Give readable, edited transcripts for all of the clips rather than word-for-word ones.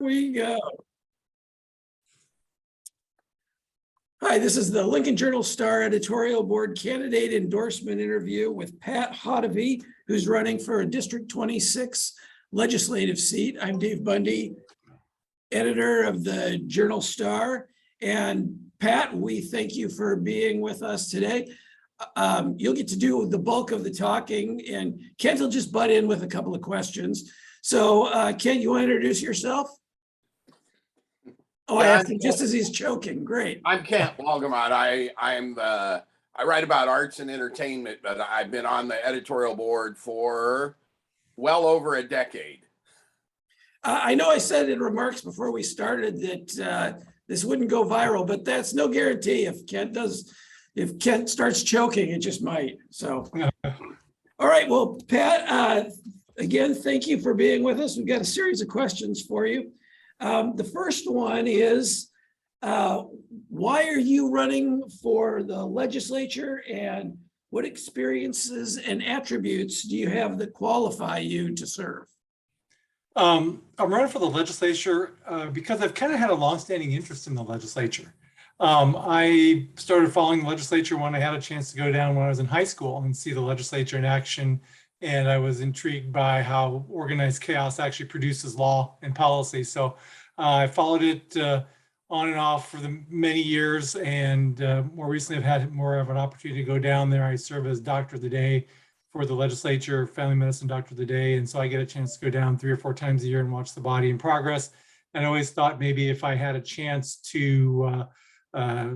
We go. Hi, this is the Lincoln Journal-Star editorial board candidate endorsement interview with Pat Hotovy, who's running for a District 26 legislative seat. I'm Dave Bundy, editor of the Journal-Star. And Pat, we thank you for being with us today. You'll get to do the bulk of the talking, and Kent will just butt in with a couple of questions. So Kent, you want to introduce yourself? Oh, I asked him just as he's choking. Great. I'm Kent Walgamot. I write about arts and entertainment, but I've been on the editorial board for well over a decade. I know I said in remarks before we started that this wouldn't go viral, but that's no guarantee. If Kent starts choking, it just might. So, all right. Well, Pat, again, thank you for being with us. We've got a series of questions for you. The first one is, why are you running for the legislature, and what experiences and attributes do you have that qualify you to serve? I'm running for the legislature because I've kind of had a longstanding interest in the legislature. I started following the legislature when I had a chance to go down when I was in high school and see the legislature in action. And I was intrigued by how organized chaos actually produces law and policy. So I followed it on and off for the many years. And more recently, I've had more of an opportunity to go down there. I serve as doctor of the day for the legislature, family medicine doctor of the day. And so I get a chance to go down 3 or 4 times a year and watch the body in progress. And I always thought maybe if I had a chance to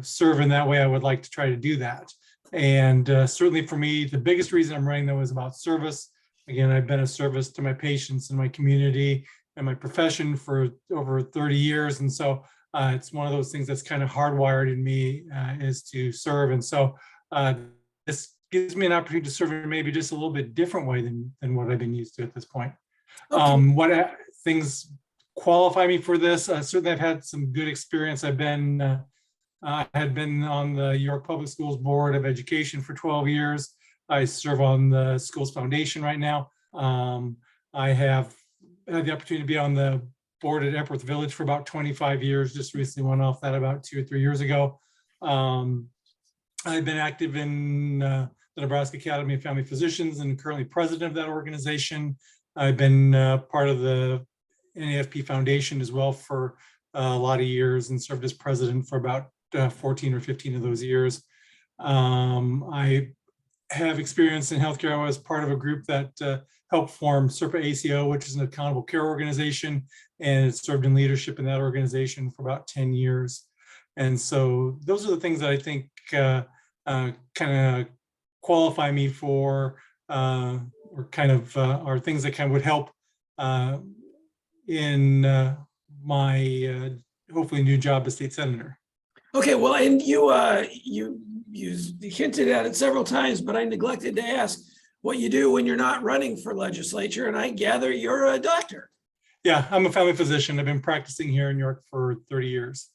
serve in that way, I would like to try to do that. And certainly for me, the biggest reason I'm running though is about service. Again, I've been a service to my patients and my community and my profession for over 30 years. And so it's one of those things that's kind of hardwired in me is to serve. And so this gives me an opportunity to serve in maybe just a little bit different way than what I've been used to at this point. Okay. What things qualify me for this? Certainly I've had some good experience. I had been on the York Public Schools Board of Education for 12 years. I serve on the Schools Foundation right now. I have had the opportunity to be on the board at Epworth Village for about 25 years, just recently went off that about 2 or 3 years ago. I've been active in the Nebraska Academy of Family Physicians and currently president of that organization. I've been part of the NAFP Foundation as well for a lot of years and served as president for about 14 or 15 of those years. I have experience in healthcare. I was part of a group that helped form SERPA ACO, which is an accountable care organization, and served in leadership in that organization for about 10 years. And so those are the things that I think kind of qualify me for, or kind of are things that kind of would help in my hopefully new job as state senator. Okay, well, and you hinted at it several times, but I neglected to ask what you do when you're not running for legislature, and I gather you're a doctor. Yeah, I'm a family physician. I've been practicing here in York for 30 years.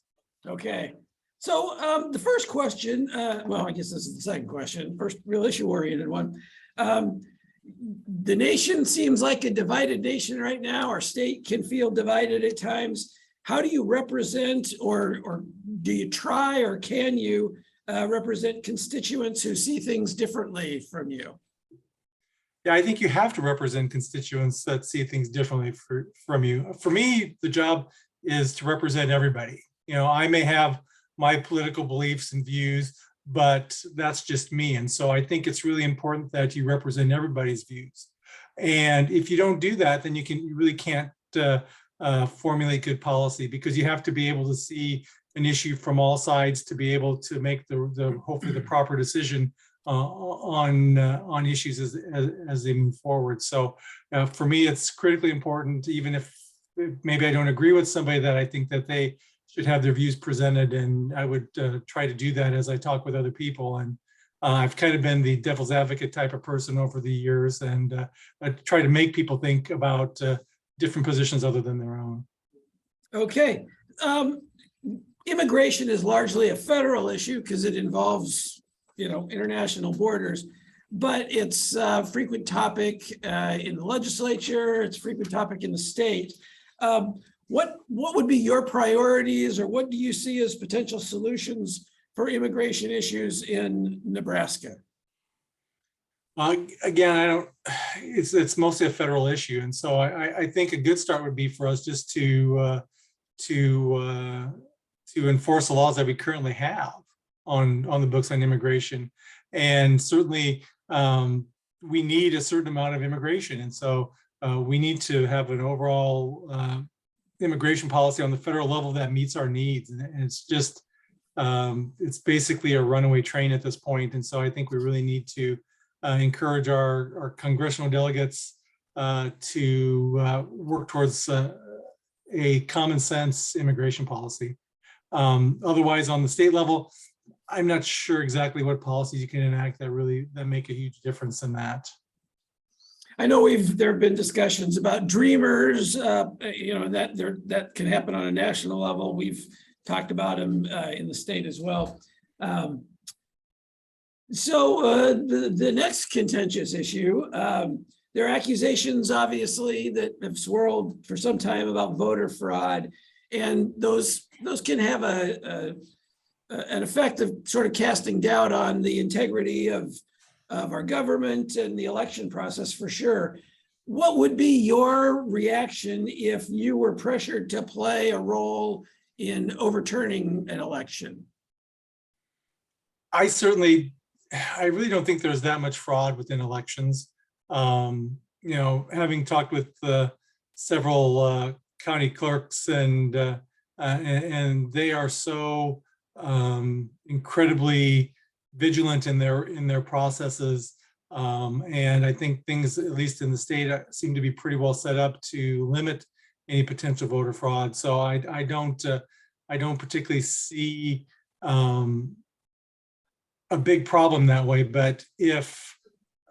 Okay, so the first question, well, I guess this is the second question, first real issue-oriented one. The nation seems like a divided nation right now. Our state can feel divided at times. How do you represent, or do you try, or can you represent constituents who see things differently from you? Yeah, I think you have to represent constituents that see things differently from you. For me, the job is to represent everybody. You know, I may have my political beliefs and views, but that's just me. And so I think it's really important that you represent everybody's views. And if you don't do that, then you really can't formulate good policy, because you have to be able to see an issue from all sides to be able to make the hopefully the proper decision on issues as they move forward. So for me, it's critically important, even if maybe I don't agree with somebody, that I think that they should have their views presented, and I would try to do that as I talk with other people. And I've kind of been the devil's advocate type of person over the years, and I try to make people think about different positions other than their own. Okay. Immigration is largely a federal issue because it involves, international borders, but it's a frequent topic in the legislature. It's a frequent topic in the state. what would be your priorities, or what do you see as potential solutions for immigration issues in Nebraska? Again, it's mostly a federal issue. And so I think a good start would be for us just to enforce the laws that we currently have on the books on immigration. And certainly we need a certain amount of immigration. And so we need to have an overall immigration policy on the federal level that meets our needs. And it's just, it's basically a runaway train at this point. And so I think we really need to encourage our congressional delegates to work towards a common sense immigration policy. Otherwise, on the state level, I'm not sure exactly what policies you can enact that make a huge difference in that. I know there have been discussions about dreamers, that can happen on a national level. We've talked about them in the state as well. So the next contentious issue, there are accusations, obviously, that have swirled for some time about voter fraud, and those can have an effect of sort of casting doubt on the integrity of our government and the election process, for sure. What would be your reaction if you were pressured to play a role in overturning an election? I really don't think there's that much fraud within elections. Having talked with several county clerks, and they are so incredibly vigilant in their processes, and I think things, at least in the state, seem to be pretty well set up to limit any potential voter fraud. So I don't particularly see a big problem that way. But if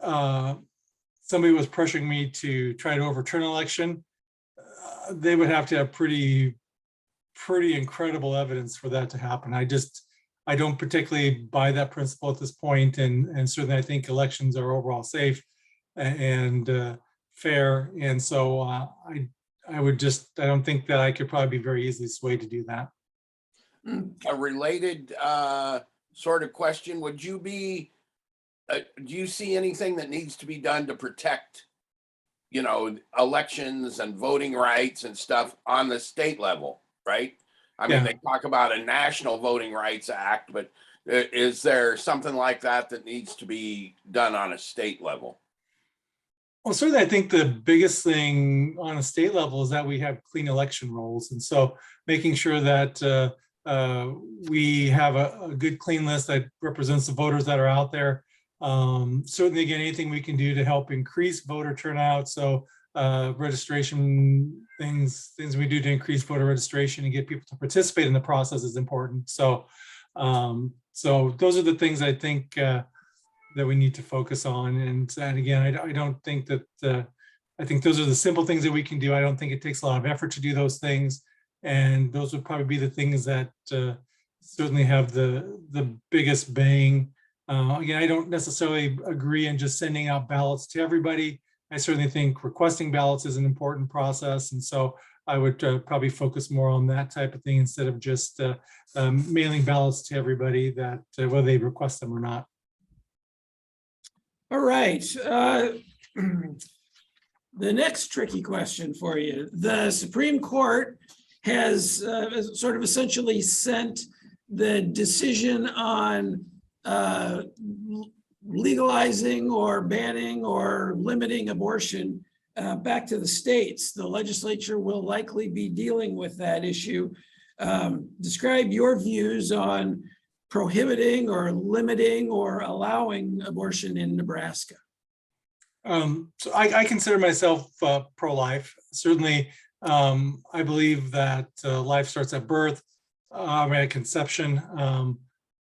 somebody was pressuring me to try to overturn an election, they would have to have pretty incredible evidence for that to happen. I don't particularly buy that principle at this point, and certainly I think elections are overall safe and fair. And so I don't think that I could probably be very easily swayed to do that. A related sort of question, do you see anything that needs to be done to protect, elections and voting rights and stuff on the state level, right? I mean, they talk about a National Voting Rights Act, but is there something like that needs to be done on a state level? Well, certainly I think the biggest thing on a state level is that we have clean election rolls. And so making sure that we have a good, clean list that represents the voters that are out there. Certainly, again, anything we can do to help increase voter turnout. So registration things we do to increase voter registration and get people to participate in the process is important. So those are the things I think that we need to focus on. And again, I don't think that I think those are the simple things that we can do. I don't think it takes a lot of effort to do those things. And those would probably be the things that certainly have the biggest bang. Again, I don't necessarily agree in just sending out ballots to everybody. I certainly think requesting ballots is an important process. And so I would probably focus more on that type of thing instead of just mailing ballots to everybody, that whether they request them or not. All right. The next tricky question for you. The Supreme Court has sort of essentially sent the decision on legalizing or banning or limiting abortion back to the states. The legislature will likely be dealing with that issue. Describe your views on prohibiting or limiting or allowing abortion in Nebraska. So I consider myself pro-life. Certainly, I believe that life starts at birth, at conception.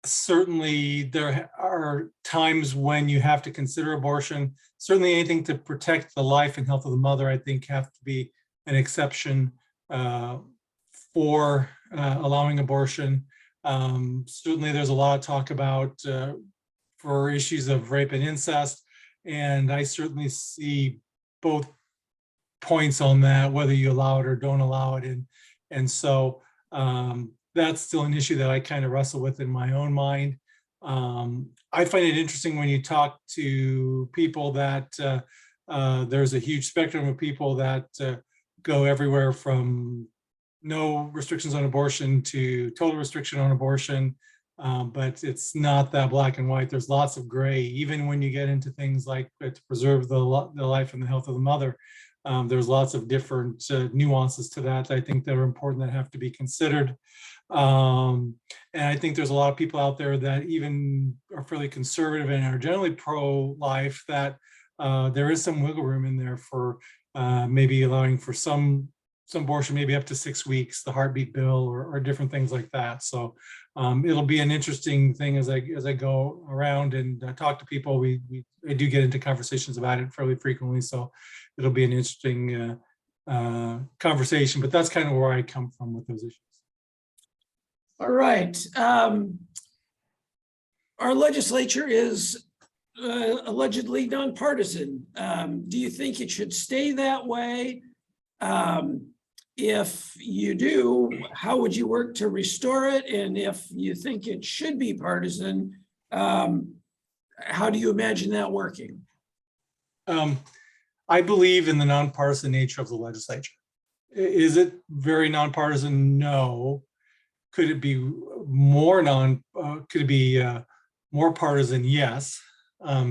Certainly, there are times when you have to consider abortion. Certainly, anything to protect the life and health of the mother, I think, have to be an exception for allowing abortion. Certainly, there's a lot of talk about for issues of rape and incest, and I certainly see both points on that, whether you allow it or don't allow it. And so that's still an issue that I kind of wrestle with in my own mind. I find it interesting when you talk to people that there's a huge spectrum of people that go everywhere from no restrictions on abortion to total restriction on abortion. But it's not that black and white. There's lots of gray, even when you get into things like to preserve the life and the health of the mother. There's lots of different nuances to that I think that are important that have to be considered. And I think there's a lot of people out there that even are fairly conservative and are generally pro-life, that there is some wiggle room in there for maybe allowing for some abortion, maybe up to 6 weeks, the heartbeat bill, or different things like that. So it'll be an interesting thing as I go around and talk to people. I do get into conversations about it fairly frequently, so it'll be an interesting conversation. But that's kind of where I come from with those issues. All right. Our legislature is allegedly nonpartisan. Do you think it should stay that way? If you do, how would you work to restore it? And if you think it should be partisan, how do you imagine that working? I believe in the nonpartisan nature of the legislature. Is it very nonpartisan? No. Could it be more more partisan? Yes.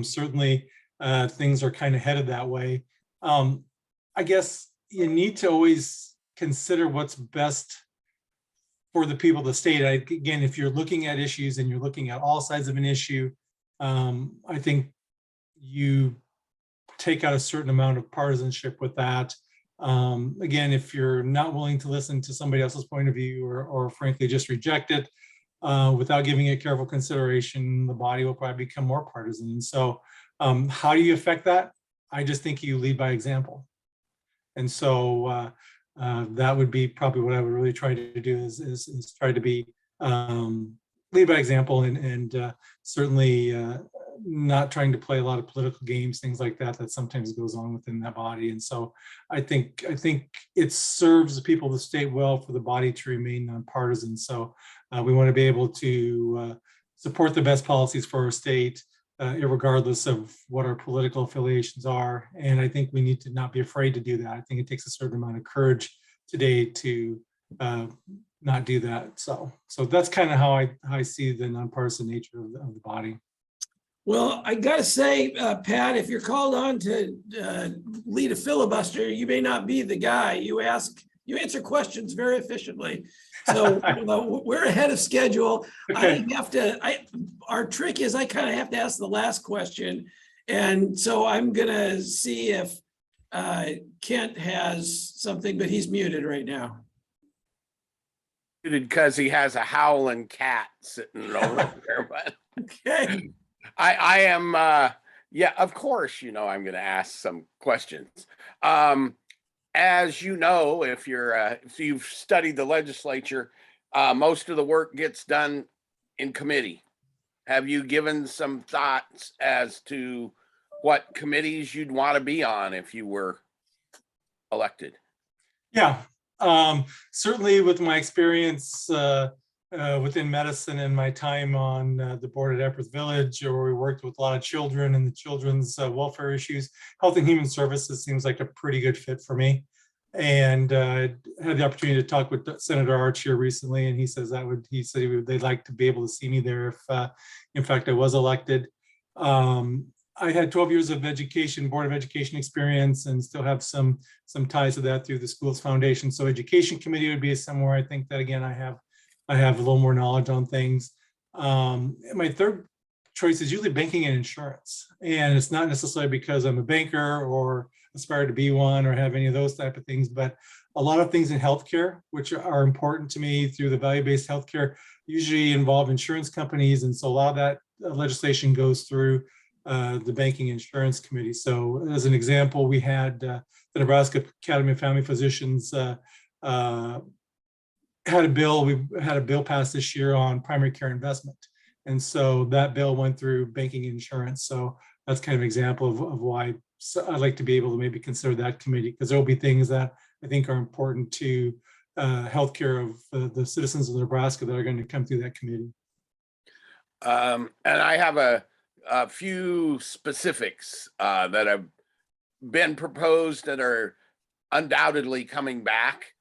Certainly things are kind of headed that way. I guess you need to always consider what's best for the people of the state. Again, if you're looking at issues and you're looking at all sides of an issue, I think you take out a certain amount of partisanship with that. Again, if you're not willing to listen to somebody else's point of view, or frankly just reject it without giving it careful consideration, the body will probably become more partisan. And so how do you affect that? I just think you lead by example. And so that would be probably what I would really try to do, is try to be lead by example, and certainly not trying to play a lot of political games, things like that sometimes goes on within that body. And so I think it serves the people of the state well for the body to remain nonpartisan. So we want to be able to support the best policies for our state, regardless of what our political affiliations are. And I think we need to not be afraid to do that. I think it takes a certain amount of courage today to not do that. So that's kind of how I see the nonpartisan nature of the body. Well, I got to say, Pat, if you're called on to lead a filibuster, you may not be the guy. You answer questions very efficiently. So we're ahead of schedule. Okay. Our trick is I kind of have to ask the last question. And so I'm going to see if Kent has something, but he's muted right now. Because he has a howling cat sitting over there. But Okay. I am, yeah, of course, I'm going to ask some questions. As you know, if you've studied the legislature, most of the work gets done in committee. Have you given some thoughts as to what committees you'd want to be on if you were elected? Yeah, certainly with my experience within medicine and my time on the board at Epworth Village, where we worked with a lot of children and the children's welfare issues, Health and Human Services seems like a pretty good fit for me. And I had the opportunity to talk with Senator Arch here recently, and he said they'd like to be able to see me there if, in fact, I was elected. I had 12 years of Board of Education experience, and still have some ties to that through the Schools Foundation. So Education Committee would be somewhere I think that, again, I have a little more knowledge on things. My third choice is usually banking and insurance. And it's not necessarily because I'm a banker or aspire to be one or have any of those type of things, but a lot of things in healthcare, which are important to me through the value-based healthcare, usually involve insurance companies. And so a lot of that legislation goes through the Banking Insurance Committee. So as an example, we had the Nebraska Academy of Family Physicians had a bill passed this year on primary care investment. And so that bill went through banking and insurance. So that's kind of an example of why I'd like to be able to maybe consider that committee, because there'll be things that I think are important to healthcare of the citizens of Nebraska that are going to come through that committee. And I have a few specifics that have been proposed that are undoubtedly coming back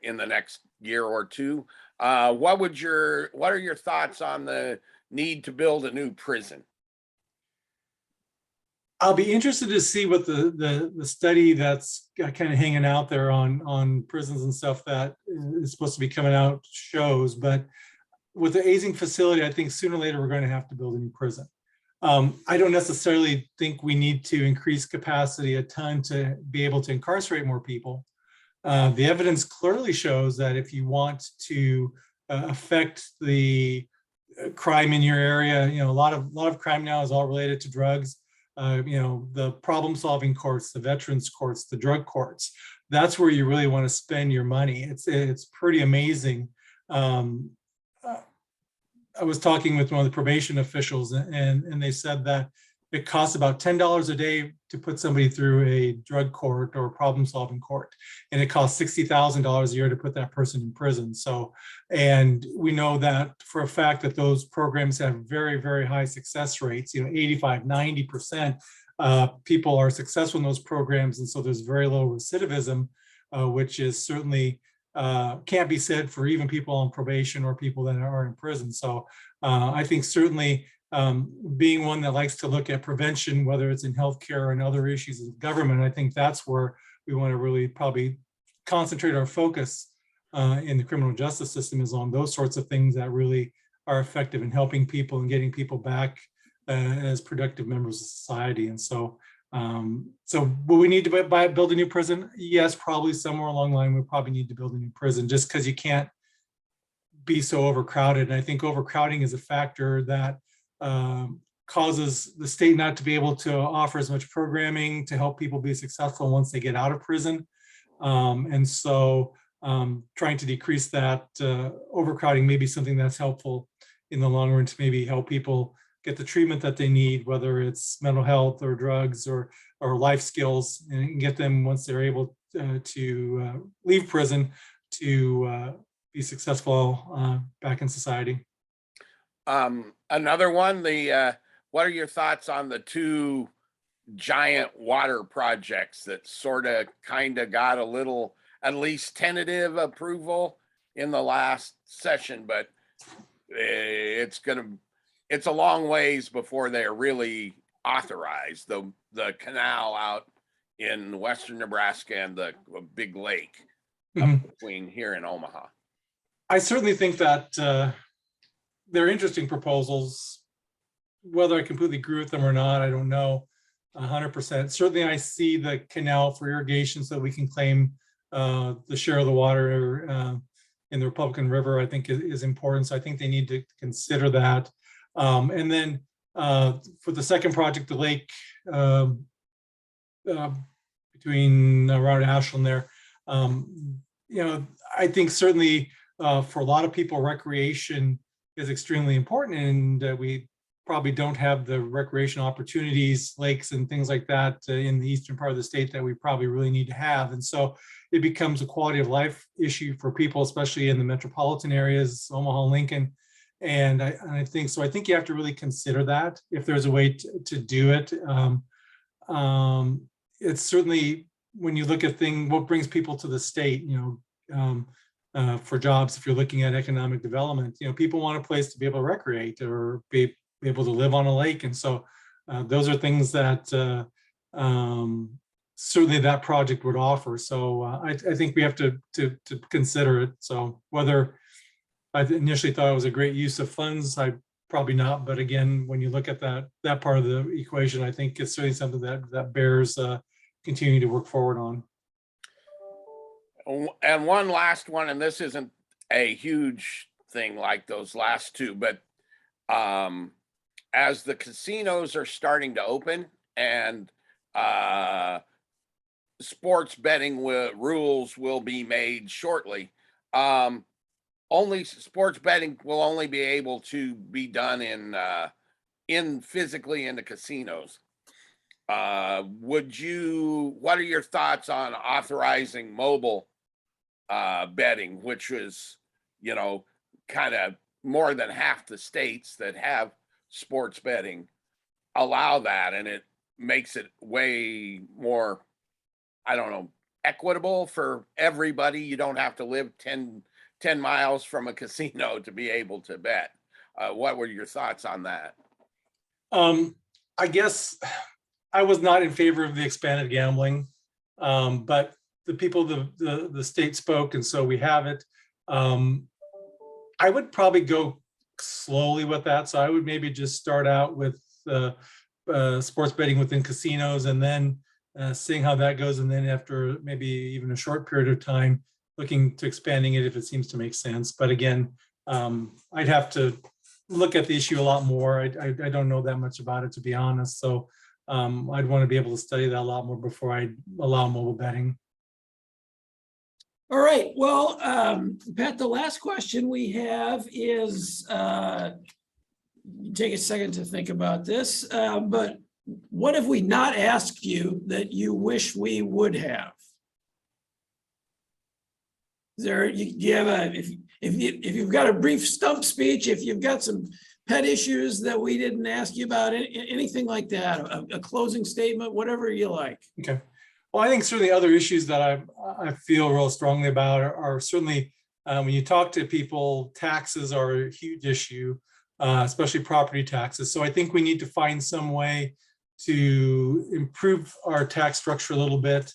in the next year or two. What are your thoughts on the need to build a new prison? I'll be interested to see what the study that's kind of hanging out there on prisons and stuff that is supposed to be coming out shows. But with the aging facility, I think sooner or later we're going to have to build a new prison. I don't necessarily think we need to increase capacity a ton to be able to incarcerate more people. The evidence clearly shows that if you want to affect the crime in your area, a lot of crime now is all related to drugs. The problem-solving courts, the veterans courts, the drug courts, that's where you really want to spend your money. It's pretty amazing. I was talking with one of the probation officials, and they said that it costs about $10 a day to put somebody through a drug court or problem-solving court, and it costs $60,000 a year to put that person in prison. So, and we know that for a fact that those programs have very, very high success rates. 85, 90% people are successful in those programs, and so there's very low recidivism, which is certainly can't be said for even people on probation or people that are in prison. So I think certainly being one that likes to look at prevention, whether it's in healthcare and other issues of government, I think that's where we want to really probably concentrate our focus in the criminal justice system, is on those sorts of things that really are effective in helping people and getting people back as productive members of society. And so will we need to build a new prison? Yes, probably somewhere along the line we probably need to build a new prison, just because you can't be so overcrowded. And I think overcrowding is a factor that causes the state not to be able to offer as much programming to help people be successful once they get out of prison. And so trying to decrease that overcrowding may be something that's helpful in the long run to maybe help people get the treatment that they need, whether it's mental health or drugs or life skills, and get them, once they're able to leave prison, to be successful back in society. Another one, what are your thoughts on the two giant water projects that sort of kind of got a little, at least tentative approval in the last session, but it's a long ways before they're really authorized? The canal out in western Nebraska and the big lake between here and Omaha. I certainly think that they're interesting proposals. Whether I completely agree with them or not, I don't know 100%. Certainly I see the canal for irrigation so that we can claim the share of the water in the Republican River, I think is important. So I think they need to consider that. And then for the second project, the lake between around Ashland there, I think certainly for a lot of people, recreation is extremely important, and we probably don't have the recreation opportunities, lakes and things like that in the eastern part of the state that we probably really need to have. And so it becomes a quality of life issue for people, especially in the metropolitan areas, Omaha, Lincoln. And I think you have to really consider that if there's a way to do it. It's certainly, when you look at what brings people to the state, for jobs, if you're looking at economic development, people want a place to be able to recreate or be able to live on a lake. And so those are things that certainly that project would offer. So I think we have to consider it. So whether I initially thought it was a great use of funds, I probably not. But again, when you look at that part of the equation, I think it's certainly something that bears continuing to work forward on. And one last one, and this isn't a huge thing like those last two, but as the casinos are starting to open and sports betting rules will be made shortly, only sports betting will only be able to be done in physically into casinos. What are your thoughts on authorizing mobile betting, which is, kind of more than half the states that have sports betting allow that, and it makes it way more, I don't know, equitable for everybody. You don't have to live 10 miles from a casino to be able to bet. What were your thoughts on that? I guess I was not in favor of the expanded gambling, but the people, the state spoke, and so we have it. I would probably go slowly with that. So I would maybe just start out with sports betting within casinos, and then seeing how that goes. And then after maybe even a short period of time, looking to expanding it if it seems to make sense. But again, I'd have to look at the issue a lot more. I don't know that much about it, to be honest. So I'd want to be able to study that a lot more before I allow mobile betting. All right, well, Pat, the last question we have is, take a second to think about this, but what have we not asked you that you wish we would have? Is there, do you have if you've got a brief stump speech, if you've got some pet issues that we didn't ask you about, anything like that, a closing statement, whatever you like. Okay. Well, I think certainly other issues that I feel real strongly about are certainly when you talk to people, taxes are a huge issue, especially property taxes. So I think we need to find some way to improve our tax structure a little bit.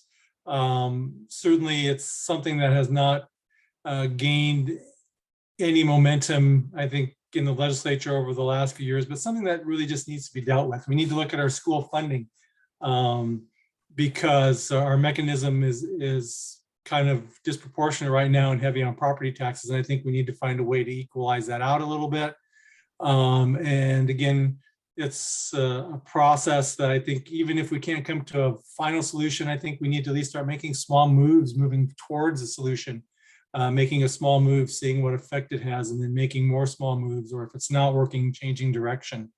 Certainly it's something that has not gained any momentum, I think, in the legislature over the last few years, but something that really just needs to be dealt with. We need to look at our school funding. Because our mechanism is kind of disproportionate right now and heavy on property taxes. And I think we need to find a way to equalize that out a little bit. And again, it's a process that I think even if we can't come to a final solution, I think we need to at least start making small moves, moving towards a solution, making a small move, seeing what effect it has, and then making more small moves, or if it's not working, changing direction.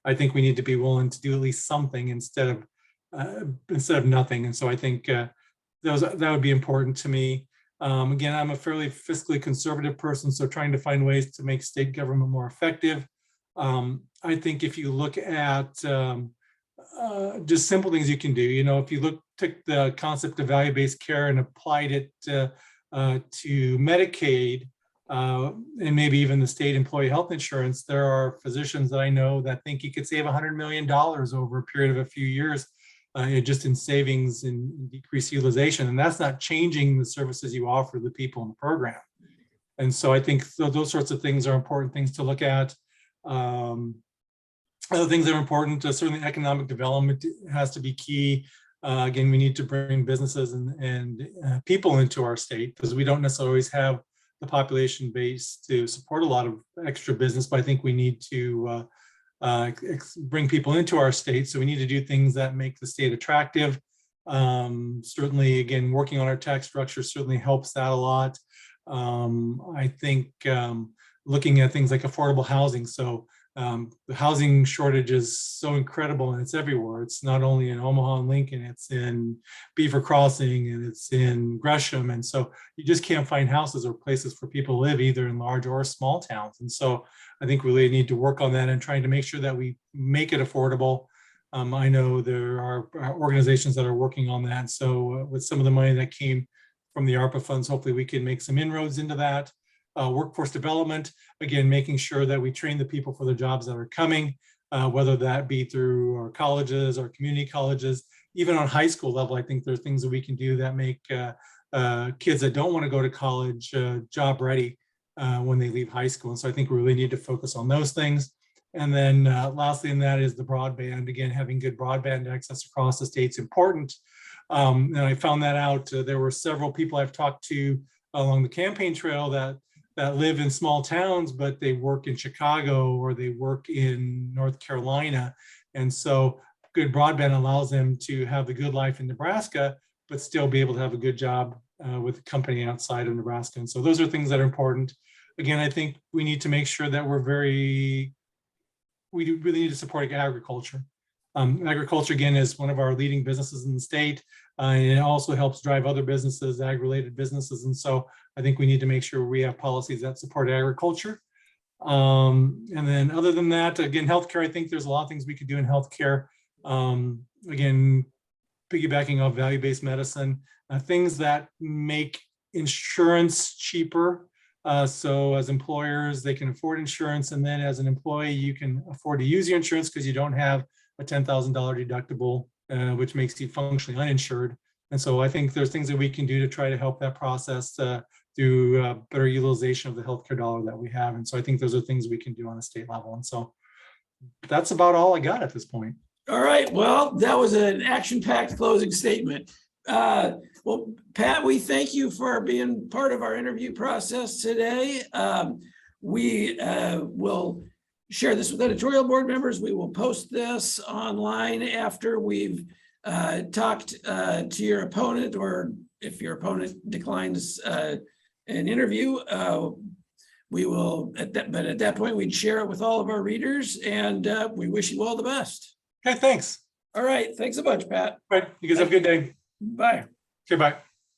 I think we need to be willing to do at least something instead of nothing. And so I think that would be important to me. Again, I'm a fairly fiscally conservative person, so trying to find ways to make state government more effective. I think if you look at just simple things you can do, if you took the concept of value-based care and applied it to Medicaid, and maybe even the state employee health insurance, there are physicians that I know that think you could save $100 million over a period of a few years. Just in savings and decreased utilization. And that's not changing the services you offer the people in the program. And so I think those sorts of things are important things to look at. Other things that are important, certainly economic development has to be key. Again, we need to bring businesses and people into our state, because we don't necessarily always have the population base to support a lot of extra business, but I think we need to bring people into our state. So we need to do things that make the state attractive. Certainly, again, working on our tax structure certainly helps that a lot. I think looking at things like affordable housing. So the housing shortage is so incredible, and it's everywhere. It's not only in Omaha and Lincoln, it's in Beaver Crossing, and it's in Gresham. And so you just can't find houses or places for people to live, either in large or small towns. And so I think we really need to work on that and trying to make sure that we make it affordable. I know there are organizations that are working on that. So with some of the money that came from the ARPA funds, hopefully we can make some inroads into that. Workforce development, again, making sure that we train the people for the jobs that are coming, whether that be through our colleges, our community colleges, even on high school level. I think there are things that we can do that make kids that don't want to go to college job ready when they leave high school. And so I think we really need to focus on those things. And then lastly, in that is the broadband. Again, having good broadband access across the state is important. And I found that out. There were several people I've talked to along the campaign trail that live in small towns, but they work in Chicago or they work in North Carolina. And so good broadband allows them to have the good life in Nebraska, but still be able to have a good job with a company outside of Nebraska. And so those are things that are important. Again, I think we need to make sure that we're we really need to support agriculture. Agriculture, again, is one of our leading businesses in the state. And it also helps drive other businesses, ag-related businesses. And so I think we need to make sure we have policies that support agriculture. And then other than that, again, healthcare, I think there's a lot of things we could do in healthcare. Again, piggybacking off value-based medicine, things that make insurance cheaper. So as employers, they can afford insurance. And then as an employee, you can afford to use your insurance because you don't have a $10,000 deductible, which makes you functionally uninsured. And so I think there's things that we can do to try to help that process through better utilization of the healthcare dollar that we have. And so I think those are things we can do on a state level. And so that's about all I got at this point. All right, well, that was an action-packed closing statement. Well, Pat, we thank you for being part of our interview process today. We will share this with editorial board members. We will post this online after we've talked to your opponent, or if your opponent declines an interview, we will, but at that point, we'd share it with all of our readers, and we wish you all the best. Okay, thanks. All right, thanks a bunch, Pat. All right, you guys have a good day. Bye. Okay, bye.